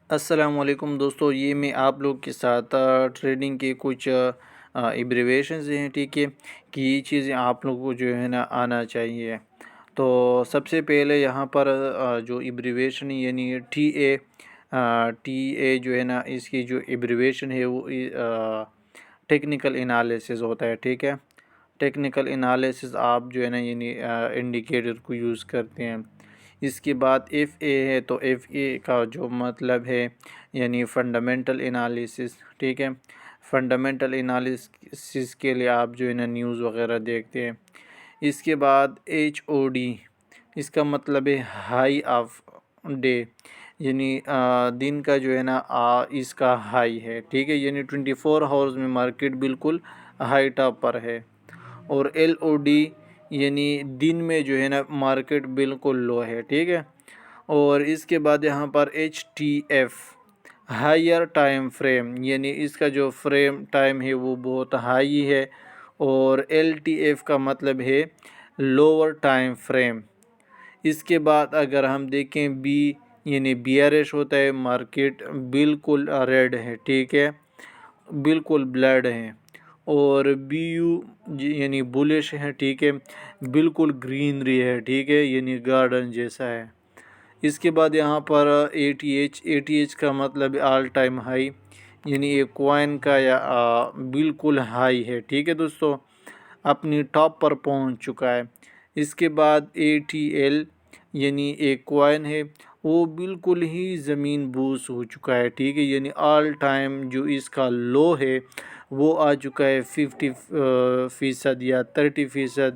السلام علیکم دوستو، یہ میں آپ لوگ کے ساتھ ٹریڈنگ کے کچھ ایبریویشنز ہیں، ٹھیک ہے، کہ یہ چیزیں آپ لوگوں کو جو ہے نا آنا چاہیے۔ تو سب سے پہلے یہاں پر جو ایبریویشن یعنی ٹی اے جو ہے نا، اس کی جو ایبریویشن ہے وہ ٹیکنیکل انالیسز ہوتا ہے، ٹھیک ہے۔ ٹیکنیکل انالیسز آپ جو ہے نا یعنی انڈیکیٹر کو یوز کرتے ہیں۔ اس کے بعد ایف اے ہے، تو ایف اے کا جو مطلب ہے یعنی فنڈامنٹل انالیسس، ٹھیک ہے۔ فنڈامنٹل انالیسس کے لیے آپ جو ہے نا نیوز وغیرہ دیکھتے ہیں۔ اس کے بعد ایچ او ڈی، اس کا مطلب ہے ہائی آف ڈے، یعنی دن کا جو ہے نا اس کا ہائی ہے، ٹھیک ہے، یعنی 24 آورز میں مارکیٹ بالکل ہائی ٹاپ پر ہے۔ اور ایل او ڈی یعنی دن میں جو ہے نا مارکیٹ بالکل لو ہے، ٹھیک ہے۔ اور اس کے بعد یہاں پر H T F higher time frame, یعنی اس کا جو فریم ٹائم ہے وہ بہت ہائی ہے۔ اور ایل ٹی ایف کا مطلب ہے لوور ٹائم فریم۔ اس کے بعد اگر ہم دیکھیں بی یعنی بیئرش ہوتا ہے، مارکیٹ بالکل ریڈ ہے، ٹھیک ہے، بالکل بلیڈ ہے۔ اور بی یو یعنی بولش ہے، ٹھیک ہے، بالکل گرینری ہے، ٹھیک ہے، یعنی گارڈن جیسا ہے۔ اس کے بعد یہاں پر اے ٹی ایچ کا مطلب آل ٹائم ہائی، یعنی ایک کوائن کا یا بالکل ہائی ہے، ٹھیک ہے دوستو، اپنی ٹاپ پر پہنچ چکا ہے۔ اس کے بعد اے ٹی ایل یعنی ایک کوائن ہے، وہ بالکل ہی زمین بوس ہو چکا ہے، ٹھیک ہے، یعنی آل ٹائم جو اس کا لو ہے وہ آ چکا ہے 50% یا 30%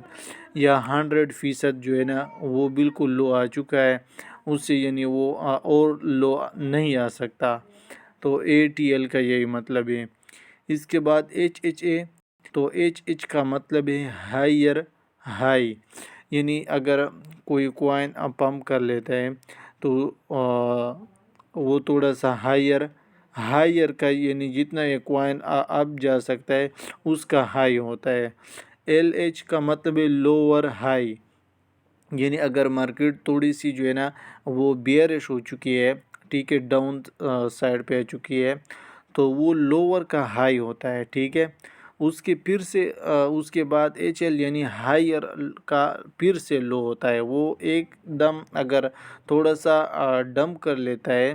یا 100% جو ہے نا وہ بالکل لو آ چکا ہے، اس سے یعنی وہ اور لو نہیں آ سکتا۔ تو اے ٹی ایل کا یہی مطلب ہے۔ اس کے بعد ایچ اے، تو ایچ کا مطلب ہے ہائر ہائی، یعنی اگر کوئی کوائن پمپ کر لیتا ہے تو وہ تھوڑا سا ہائر کا یعنی جتنا یہ کوائن اب جا سکتا ہے اس کا ہائی ہوتا ہے۔ ایل ایچ کا مطلب ہے لوور ہائی، یعنی اگر مارکیٹ تھوڑی سی جو ہے نا وہ بیئرش ہو چکی ہے، ٹھیک ہے، ڈاؤن سائڈ پہ آ چکی ہے، تو وہ لوور کا ہائی ہوتا ہے، ٹھیک ہے۔ اس کے بعد ایچ ایل یعنی ہائر کا پھر سے لو ہوتا ہے، وہ ایک دم اگر تھوڑا سا ڈمپ کر لیتا ہے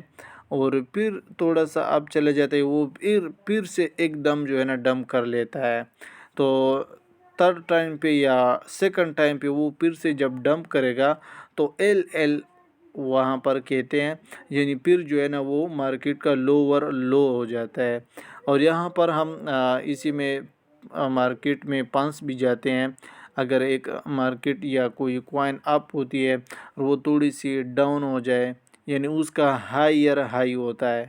اور پھر تھوڑا سا اب چلے جاتا ہے، وہ پھر سے ایک دم جو ہے نا ڈمپ کر لیتا ہے۔ تو تھرڈ ٹائم پہ یا سیکنڈ ٹائم پہ وہ پھر سے جب ڈمپ کرے گا تو ایل وہاں پر کہتے ہیں، یعنی پھر جو ہے نا وہ مارکیٹ کا لوور لو ہو جاتا ہے۔ اور یہاں پر ہم اسی میں مارکیٹ میں پانس بھی جاتے ہیں، اگر ایک مارکیٹ یا کوئی کوائن اپ ہوتی ہے اور وہ تھوڑی سی ڈاؤن ہو جائے، یعنی اس کا ہائر ہائی ہوتا ہے،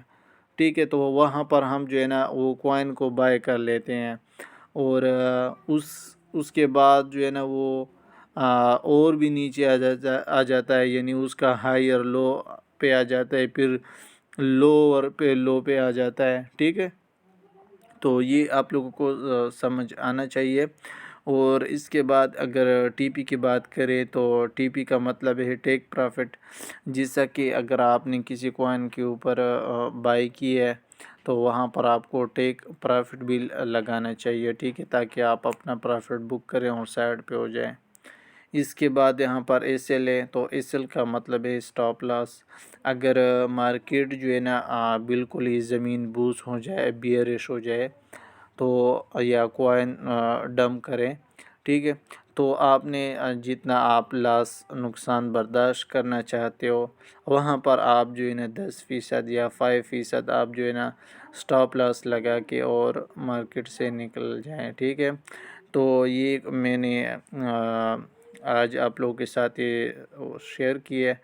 ٹھیک ہے، تو وہاں پر ہم جو ہے نا وہ کوائن کو بائی کر لیتے ہیں۔ اور اس کے بعد جو ہے نا وہ اور بھی نیچے آ جاتا ہے، یعنی اس کا ہائر لو پہ آ جاتا ہے، پھر لوور پہ لو پہ آ جاتا ہے، ٹھیک ہے۔ تو یہ آپ لوگوں کو سمجھ آنا چاہیے۔ اور اس کے بعد اگر ٹی پی کی بات کریں تو ٹی پی کا مطلب ہے ٹیک پروفٹ، جیسا کہ اگر آپ نے کسی کوائن کے اوپر بائی کی ہے تو وہاں پر آپ کو ٹیک پروفٹ بھی لگانا چاہیے، ٹھیک ہے، تاکہ آپ اپنا پروفٹ بک کریں اور سائڈ پہ ہو جائیں۔ اس کے بعد یہاں پر ایس ایل ہے، تو ایس ایل کا مطلب ہے اسٹاپ لاس، اگر مارکیٹ جو ہے نا بالکل ہی زمین بوس ہو جائے، بیئرش ہو جائے تو یا کوائن ڈمپ کریں، ٹھیک ہے، تو آپ نے جتنا آپ نقصان برداشت کرنا چاہتے ہو وہاں پر آپ جو ہے نا 10% یا 5% آپ جو ہے نا اسٹاپ لاس لگا کے اور مارکیٹ سے نکل جائیں، ٹھیک ہے۔ تو یہ میں نے آج آپ لوگوں کے ساتھ یہ شیئر کی ہے،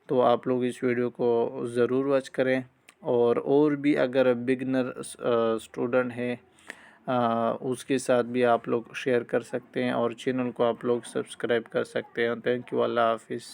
تو آپ لوگ اس ویڈیو کو ضرور واچ کریں۔ اور بھی اگر بگنر اسٹوڈنٹ ہے اس کے ساتھ بھی آپ لوگ شیئر کر سکتے ہیں، اور چینل کو آپ لوگ سبسکرائب کر سکتے ہیں۔ تھینک یو، اللہ حافظ۔